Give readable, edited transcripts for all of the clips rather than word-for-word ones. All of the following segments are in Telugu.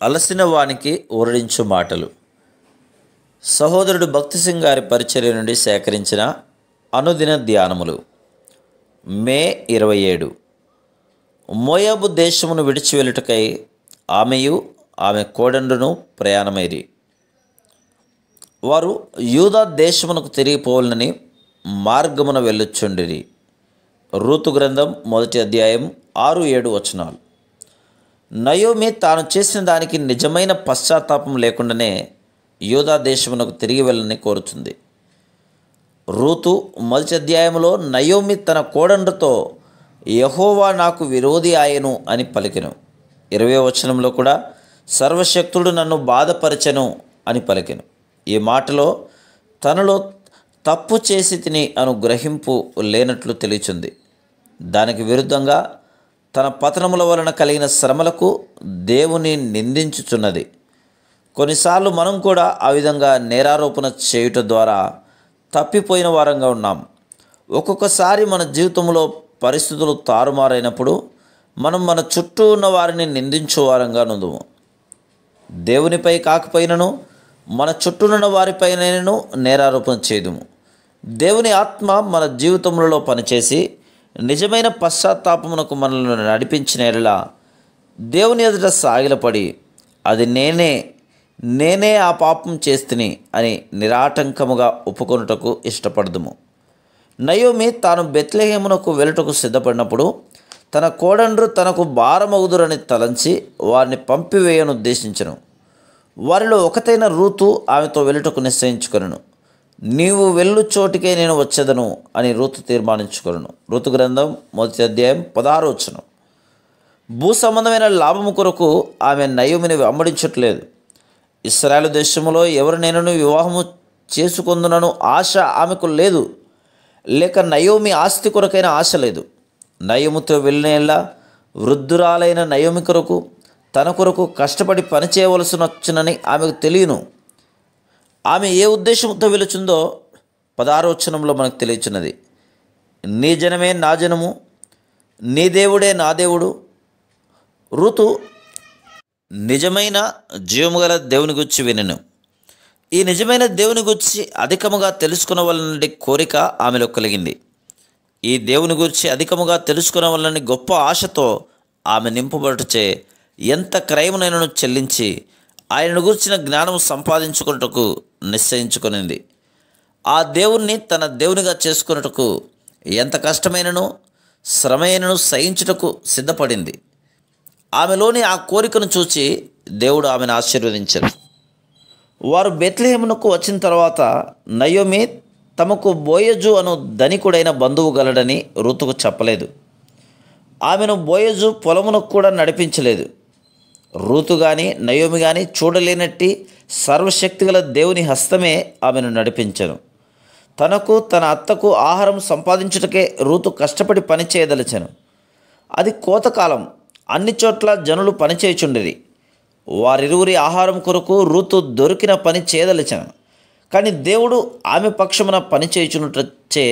అలసిన వానికి ఊరడించు మాటలు. సహోదరుడు భక్తి సింగ్ గారి పరిచర్య నుండి సేకరించిన అనుదిన ధ్యానములు. మే 27. మోయాబు దేశమును విడిచి వెళ్ళుటకై ఆమెయు ఆమె కోడండును ప్రయాణమైరి. వారు యూదా దేశమునకు తిరిగిపోవాలని మార్గమున వెళ్ళుచుండిరి. రూతు గ్రంథం 1వ అధ్యాయం 6-7 వచనాలు. నయోమి తాను చేసిన దానికి నిజమైన పశ్చాత్తాపం లేకుండానే యూదా దేశమునకు తిరిగి వెళ్ళని కోరుతుంది. రూతు 1వ అధ్యాయంలో నయోమి తన కోడండ్రతో యెహోవా నాకు విరోధి ఆయను అని పలికెను. 20వ వచనంలో కూడా సర్వశక్తుడు నన్ను బాధపరచెను అని పలికెను. ఈ మాటలో తనలో తప్పు చేసి తిని అను గ్రహింపు లేనట్లు తెలియచుంది. దానికి విరుద్ధంగా తన పతనముల వలన కలిగిన శ్రమలకు దేవుని నిందించుచున్నది. కొన్నిసార్లు మనం కూడా ఆ విధంగా నేరారోపణ చేయుట ద్వారా తప్పిపోయిన వారంగా ఉన్నాం. ఒక్కొక్కసారి మన జీవితంలో పరిస్థితులు తారుమారైనప్పుడు మనం మన చుట్టూ ఉన్న వారిని నిందించే వారంగా నుందుము. దేవునిపై కాకపోయినను మన చుట్టూనున్న వారిపైనను నేరారోపణ చేయుదుము. దేవుని ఆత్మ మన జీవితంలో పనిచేసి నిజమైన పశ్చాత్తాపమునకు మనల్ని నడిపించిన ఎడల దేవుని ఎదుట సాగిలపడి అది నేనే ఆ పాపం చేస్తుని అని నిరాటంకముగా ఒప్పుకొనుటకు ఇష్టపడదుము. నయోమి తాను బెత్లెహేమునకు వెళ్ళుటకు సిద్ధపడినప్పుడు తన కోడండ్రు తనకు భారమగుదురని తలంచి వారిని పంపివేయను ఉద్దేశించను. వారిలో ఒకతైన రూతు ఆమెతో వెళ్ళుటకు నిశ్చయించుకొనెను. నీవు వెళ్ళు చోటికే నేను వచ్చేదను అని రూతు తీర్మానించుకొనెను. రూతు గ్రంథం 1వ అధ్యాయం 16వ వచనం. భూ సంబంధమైన లాభము కొరకు ఆమె నయోమిని వెంబడించట్లేదు. ఇశ్రాయేలు దేశంలో ఎవరు నేను వివాహము చేసుకొందునను ఆశ ఆమెకు లేదు, లేక నయోమి ఆస్తి కొరకైన ఆశ లేదు. నయోమితో వెళ్ళిన వృద్ధురాలైన నయోమి కొరకు తన కొరకు కష్టపడి పనిచేయవలసి వచ్చునని ఆమెకు తెలియను. ఆమె ఏ ఉద్దేశంతో వెలుచుందో 16వ వచనంలో మనకు తెలియచున్నది. నీ జనమే నా జనము, నీ దేవుడే నా దేవుడు. రూతు నిజమైన జీవము గల దేవుని గురించి వినెను. ఈ నిజమైన దేవుని గురించి అధికముగా తెలుసుకునవలనని కోరిక ఆమెలో కలిగింది. ఈ దేవుని గురించి అధికముగా తెలుసుకునవలనని గొప్ప ఆశతో ఆమె నింపబడుటచే ఎంత క్రయమునైనను చెల్లించి ఆయనను గురించిన జ్ఞానం సంపాదించుకున్నటకు నిశ్చయించుకునింది. ఆ దేవుణ్ణి తన దేవునిగా చేసుకున్నటకు ఎంత కష్టమైనను శ్రమైనను సహించుటకు సిద్ధపడింది. ఆమెలోని ఆ కోరికను చూచి దేవుడు ఆమెను ఆశీర్వదించారు. వారు బెత్లెహేమునకు వచ్చిన తర్వాత నయోమి తమకు బోయజు అను ధనికుడైన బంధువు గలడని రూతుకు చెప్పలేదు. ఆమెను బోయజు పొలమునకు కూడా నడిపించలేదు. రూతు కానీ నయోమి కానీ చూడలేనట్టి సర్వశక్తిగల దేవుని హస్తమే ఆమెను నడిపించెను. తనకు తన అత్తకు ఆహారం సంపాదించుటకే రూతు కష్టపడి పని చేయదలిచెను. అది కోతకాలం. అన్ని చోట్ల జనులు పనిచేయుచుండిరి. వారిరువురి ఆహారం కొరకు రూతు దొరికిన పని చేయదలిచెను. కానీ దేవుడు ఆమె పక్షమున పని చేయుచున్నటచ్చే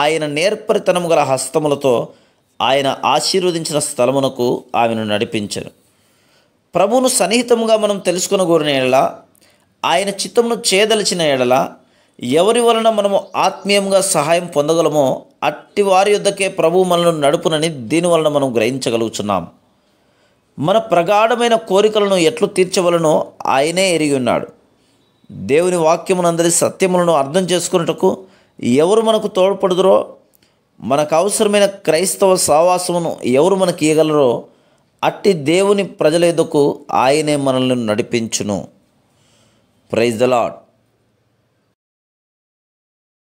ఆయన నేర్పరితనము గల హస్తములతో ఆయన ఆశీర్వదించిన స్థలమునకు ఆమెను నడిపించెను. ప్రభువును సన్నిహితముగా మనం తెలుసుకొనగోరిన ఎడల, ఆయన చిత్తమును చేయదలిచిన ఎడల, ఎవరి వలన మనము ఆత్మీయంగా సహాయం పొందగలమో అట్టి వారి యొద్దకే ప్రభువు మనల్ని నడుపునని దీనివలన మనం గ్రహించగలుగుతున్నాం. మన ప్రగాఢమైన కోరికలను ఎట్లు తీర్చవలనో ఆయనే ఎరిగి ఉన్నాడు. దేవుని వాక్యమునందరి సత్యములను అర్థం చేసుకున్నటకు ఎవరు మనకు తోడ్పడుదురో, మనకు అవసరమైన క్రైస్తవ సావాసమును ఎవరు మనకు ఇవ్వగలరో అట్టి దేవుని ప్రజల యొద్దకు ఆయనే మనల్ని నడిపించును. Praise the lord.